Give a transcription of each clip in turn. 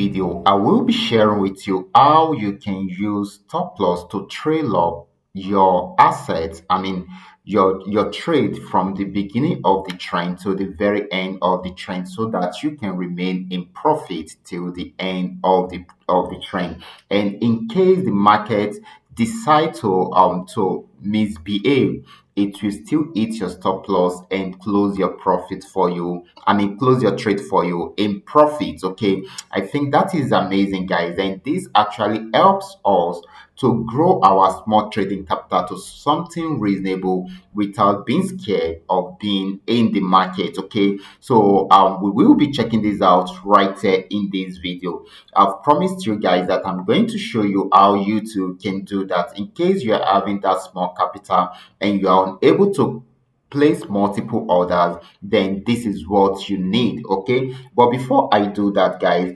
video, I will be sharing with you how you can use stop loss to trail up your assets. I mean, your trade from the beginning of the trend to the very end of the trend, so that you can remain in profit till the end of the trend. And in case the market decide to misbehave, it will still hit your stop loss and close your profit for you. I mean, close your trade for you in profit. Okay, I think that is amazing, guys, and this actually helps us to grow our small trading capital to something reasonable without being scared of being in the market. Okay, so we will be checking this out right here in this video. I've promised you guys that I'm going to show you how you too can do that in case you are having that small capital and you are unable to place multiple orders. Then this is what you need. Okay, but before I do that, guys,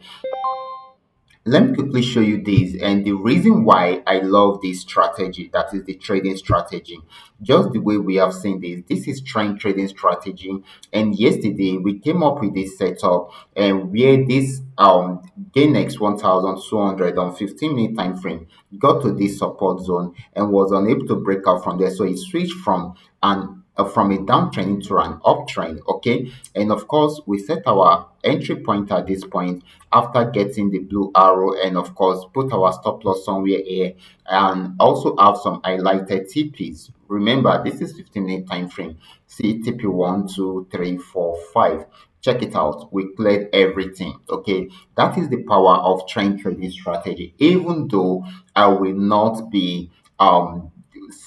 let me quickly show you this and the reason why I love this strategy, that is the trading strategy. Just the way we have seen this is trend trading strategy. And yesterday we came up with this setup and where this gainx 1200 on 15-minute time frame got to this support zone and was unable to break out from there. So it switched from a downtrend into an uptrend. Okay, and of course we set our entry point at this point after getting the blue arrow, and of course put our stop loss somewhere here and also have some highlighted TPs. Remember, this is 15-minute time frame. See TP 1 2 3 4 5. Check it out, we cleared everything. Okay, that is the power of trend trading strategy. Even though I will not be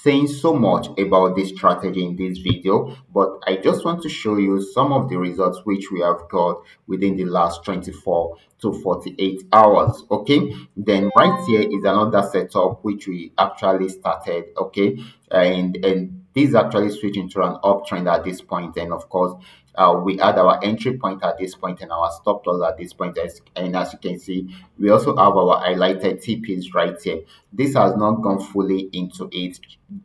saying so much about this strategy in this video, but I just want to show you some of the results which we have got within the last 24 to 48 hours. Okay, then right here is another setup which we actually started. Okay, and this actually switching to an uptrend at this point, and of course we had our entry point at this point and our stop loss at this point, and as you can see, we also have our highlighted TPs right here. This has not gone fully into it,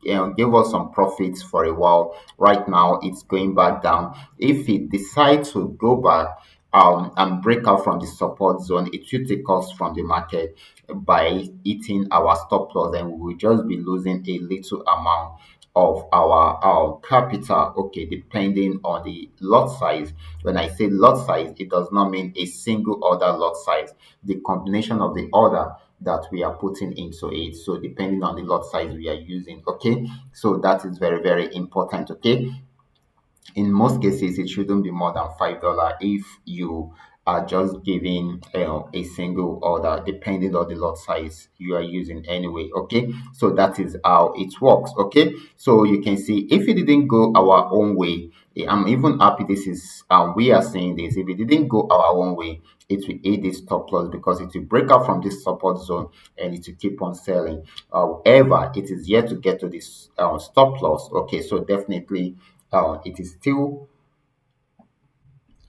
gave us some profits for a while. Right now it's going back down. If it decides to go back and break out from the support zone, it will take us from the market by hitting our stop loss, and we will just be losing a little amount of our capital. Okay, depending on the lot size. When I say lot size, it does not mean a single order lot size, the combination of the order that we are putting into it. So depending on the lot size we are using. Okay, so that is very, very important. Okay, in most cases it shouldn't be more than $5 if you are just giving a single order, depending on the lot size you are using anyway. Okay, so that is how it works. Okay, so you can see if it didn't go our own way, I'm even happy this is we are saying this. If it didn't go our own way, it will hit this stop loss because it will break out from this support zone and it will keep on selling. However, it is yet to get to this stop loss. Okay, so definitely it is still,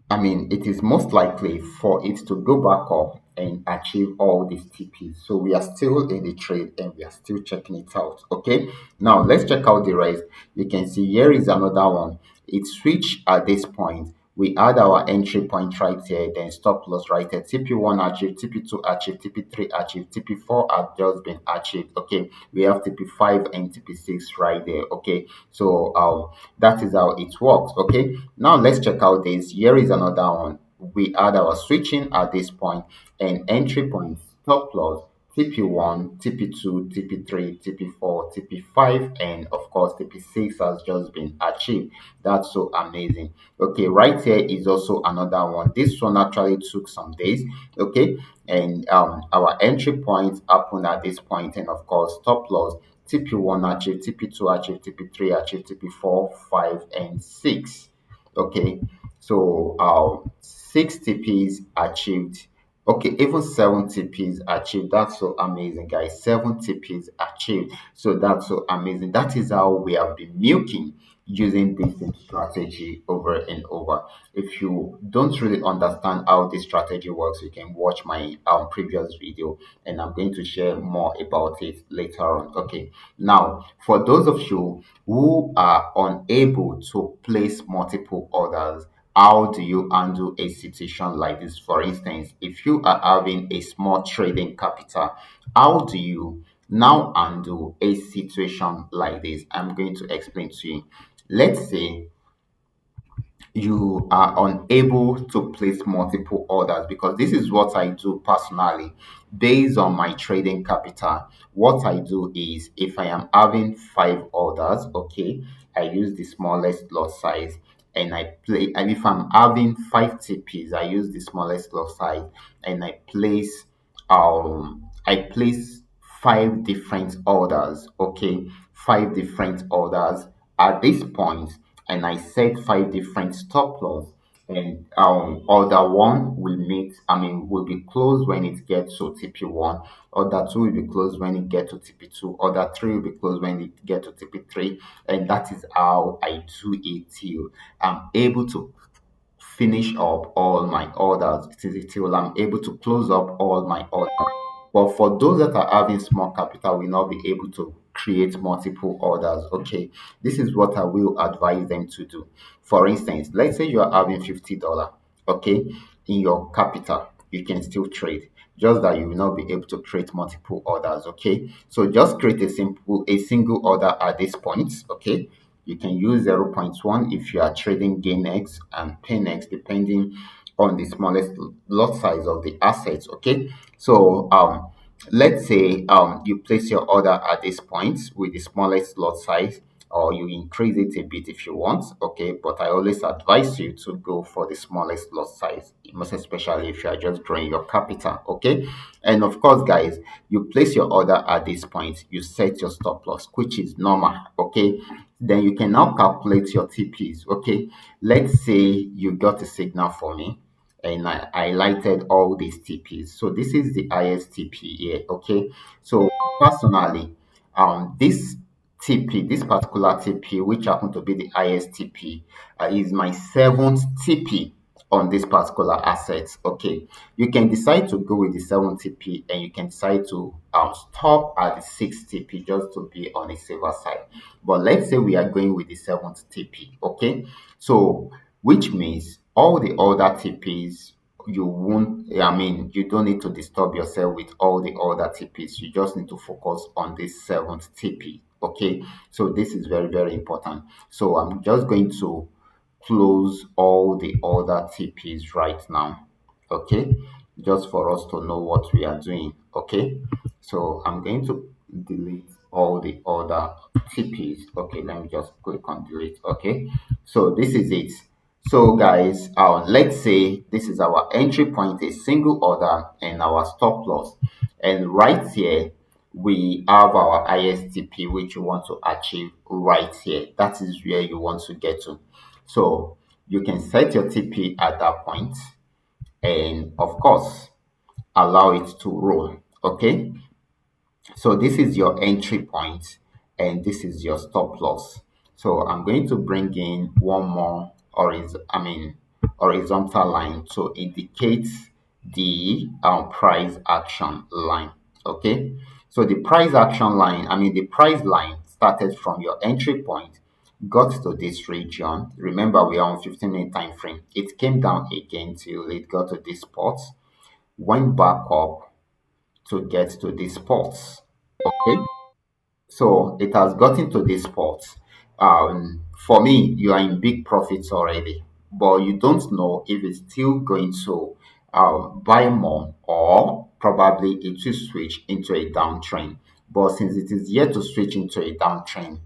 I mean, it is most likely for it to go back up and achieve all these TPs. So we are still in the trade and we are still checking it out. Okay, now let's check out the rest. You can see here is another one. It switched at this point. We had our entry point right here, then stop loss right here. TP1 achieved, TP2 achieved, TP3 achieved, TP4 had just been achieved. Okay, we have TP5 and TP6 right there. Okay, so that is how it works. Okay, now let's check out this. Here is another one. We had our switching at this point and entry point, stop loss, TP1, TP2, TP3, TP4, TP5, and of course TP6 has just been achieved. That's so amazing. Okay, right here is also another one. This one actually took some days. Okay, and our entry point happened at this point, and of course stop loss, TP1 achieved, TP2 achieved, TP3 achieved, TP4, 5, and 6. Okay, so 6 TPs achieved. Okay, even 7 TPs achieved. That's so amazing, guys. 7 TPs achieved. So that's so amazing. That is how we have been milking using this same strategy over and over. If you don't really understand how this strategy works, you can watch my previous video, and I'm going to share more about it later on. Okay, now for those of you who are unable to place multiple orders, how do you handle a situation like this? For instance, if you are having a small trading capital, how do you now handle a situation like this? I'm going to explain to you. Let's say you are unable to place multiple orders, because this is what I do personally based on my trading capital. What I do is, if I am having five orders, okay, I use the smallest lot size, and I play. And if I'm having five TPs, I use the smallest lot size, and I place five different orders, okay, five different orders at this point, and I set five different stop loss. And order one will meet, will be closed when it gets to TP1. Order two will be closed when it gets to TP2. Order three will be closed when it gets to TP3. And that is how I do it till I'm able to finish up all my orders, till I'm able to close up all my orders. But for those that are having small capital, will not be able to create multiple orders. Okay, this is what I will advise them to do. For instance, let's say you are having $50, okay, in your capital, you can still trade. Just that you will not be able to create multiple orders. Okay, so just create a single order at this point. Okay, you can use zero point 0.1 if you are trading gain X and pain X, depending on the smallest lot size of the assets. Okay, so let's say you place your order at this point with the smallest lot size, or you increase it a bit if you want. Okay, but I always advise you to go for the smallest lot size, most especially if you are just growing your capital. Okay, and of course, guys, you place your order at this point, you set your stop loss, which is normal. Okay, then you can now calculate your TPs. Okay, let's say you got a signal for me, and I highlighted all these TPs. So this is the ISTP here. Okay, so personally, this TP, this particular TP, which happened to be the ISTP, is my seventh TP on this particular asset. Okay, you can decide to go with the 7 TP, and you can decide to stop at the 6 TP, just to be on a safer side. But let's say we are going with the seventh TP. Okay, so which means all the other TPs, you don't need to disturb yourself with all the other TPs. You just need to focus on this seventh TP. Okay, so this is very, very important. So I'm just going to close all the other TPs right now. Okay, just for us to know what we are doing. Okay, so I'm going to delete all the other TPs. Okay, let me just click on delete. Okay, so this is it. So guys, let's say this is our entry point, a single order, and our stop loss. And right here, we have our ISTP, which you want to achieve right here. That is where you want to get to. So you can set your TP at that point, and of course, allow it to roll. Okay, so this is your entry point, and this is your stop loss. So I'm going to bring in one more horizontal line to indicate the price action line. Okay, so the price action line, the price line started from your entry point, got to this region. Remember, we are on 15-minute time frame. It came down again till it got to this spot, went back up to get to this spot. Okay, so it has gotten to this spot. For me, you are in big profits already, but you don't know if it's still going to buy more, or probably it will switch into a downtrend. But since it is yet to switch into a downtrend,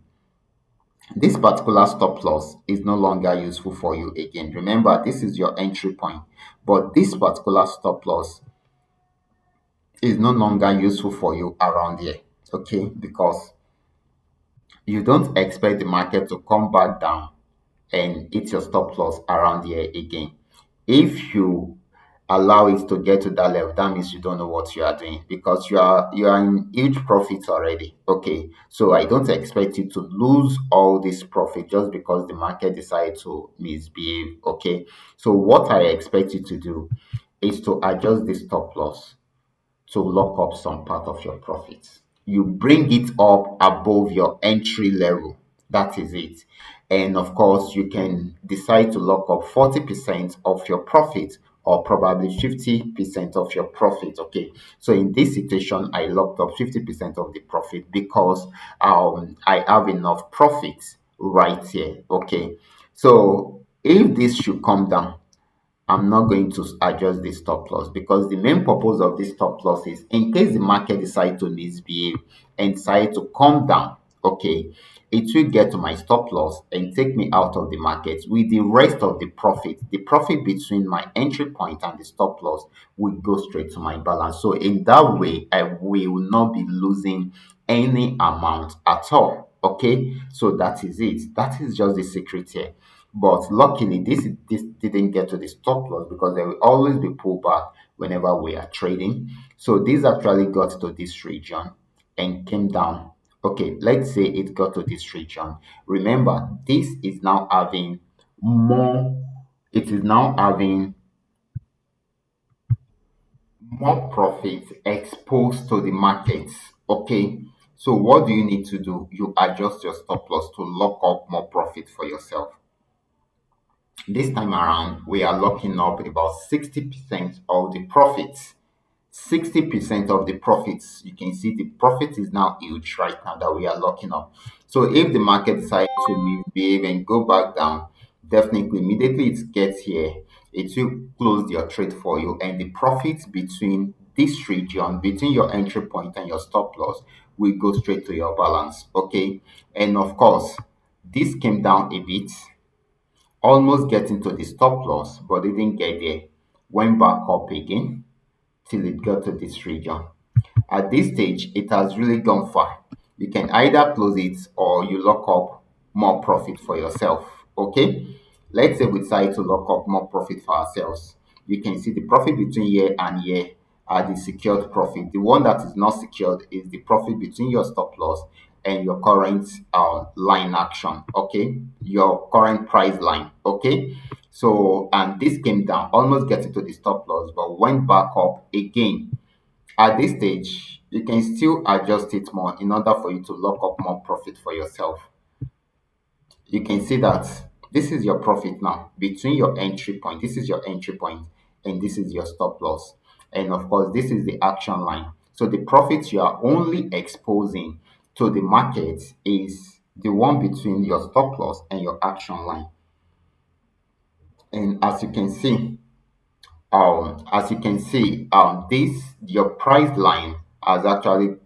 this particular stop loss is no longer useful for you again. Remember, this is your entry point, but this particular stop loss is no longer useful for you around here. Okay, because you don't expect the market to come back down and hit your stop loss around here again. If you allow it to get to that level, that means you don't know what you are doing, because you are in huge profits already. Okay, so I don't expect you to lose all this profit just because the market decided to misbehave. Okay, so what I expect you to do is to adjust the stop loss to lock up some part of your profits. You bring it up above your entry level. That is it. And of course, you can decide to lock up 40% of your profit or probably 50% of your profit. Okay. So in this situation, I locked up 50% of the profit because I have enough profit right here. Okay. So if this should come down, I'm not going to adjust the stop loss because the main purpose of this stop loss is in case the market decide to misbehave and decide to come down, okay, it will get to my stop loss and take me out of the market with the rest of the profit. The profit between my entry point and the stop loss will go straight to my balance. So in that way, I will not be losing any amount at all. Okay, so that is it. That is just the secret here. But luckily, this didn't get to the stop loss because there will always be pullback whenever we are trading. So this actually got to this region and came down. Okay, let's say it got to this region. Remember, this is now having more. It is now having more profit exposed to the markets. Okay, so what do you need to do? You adjust your stop loss to lock up more profit for yourself. This time around, we are locking up about 60% of the profits. 60% of the profits. You can see the profit is now huge right now that we are locking up. So if the market decides to misbehave and go back down, definitely immediately it gets here, it will close your trade for you, and the profits between this region, between your entry point and your stop loss, will go straight to your balance. Okay, and of course, this came down a bit, almost getting to the stop loss, but didn't get there. Went back up again till it got to this region. At this stage, it has really gone far. You can either close it or you lock up more profit for yourself. Okay? Let's say we decide to lock up more profit for ourselves. You can see the profit between here and here are the secured profit. The one that is not secured is the profit between your stop loss and your current line action. Okay? Your current price line. Okay? So, and this came down, almost getting to the stop loss, but went back up again. At this stage, you can still adjust it more in order for you to lock up more profit for yourself. You can see that this is your profit now between your entry point. This is your entry point, and this is your stop loss. And of course, this is the action line. So the profits you are only exposing to the market is the one between your stop loss and your action line. And as you can see, this your price line has actually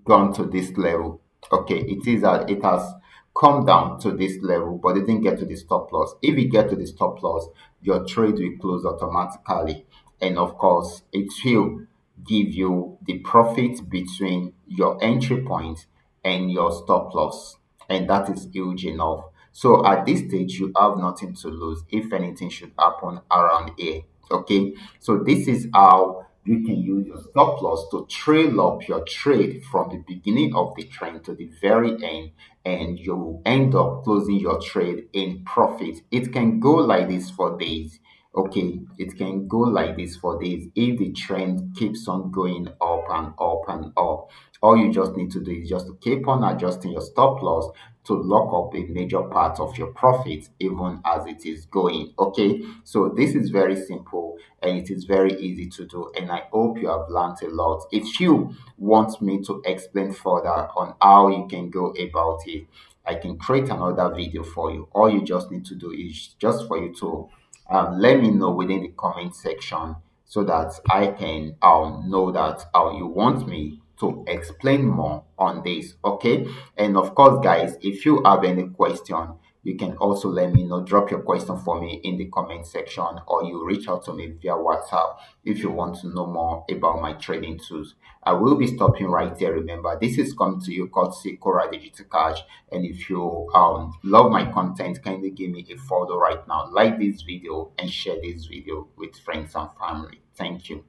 gone to this level. Okay, it is that it has come down to this level, but it didn't get to the stop loss. If you get to the stop loss, your trade will close automatically, and of course, it will give you the profit between your entry point and your stop loss, and that is huge enough. So at this stage, you have nothing to lose if anything should happen around here. Okay, so this is how you can use your stop loss to trail up your trade from the beginning of the trend to the very end, and you end up closing your trade in profit. It can go like this for days. Okay, it can go like this for days if the trend keeps on going up and up and up. All you just need to do is just to keep on adjusting your stop loss to lock up a major part of your profit even as it is going. Okay, so this is very simple and it is very easy to do, and I hope you have learned a lot. If you want me to explain further on how you can go about it, I can create another video for you. All you just need to do is just for you to let me know within the comment section so that I can know that you want me to explain more on this. Okay, and of course, guys, if you have any question, you can also let me know. Drop your question for me in the comment section, or you reach out to me via WhatsApp if you want to know more about my trading tools. I will be stopping right there. Remember, this is coming to you courtesy Qora Digital Cash. And if you love my content, kindly give me a follow right now. Like this video and share this video with friends and family. Thank you.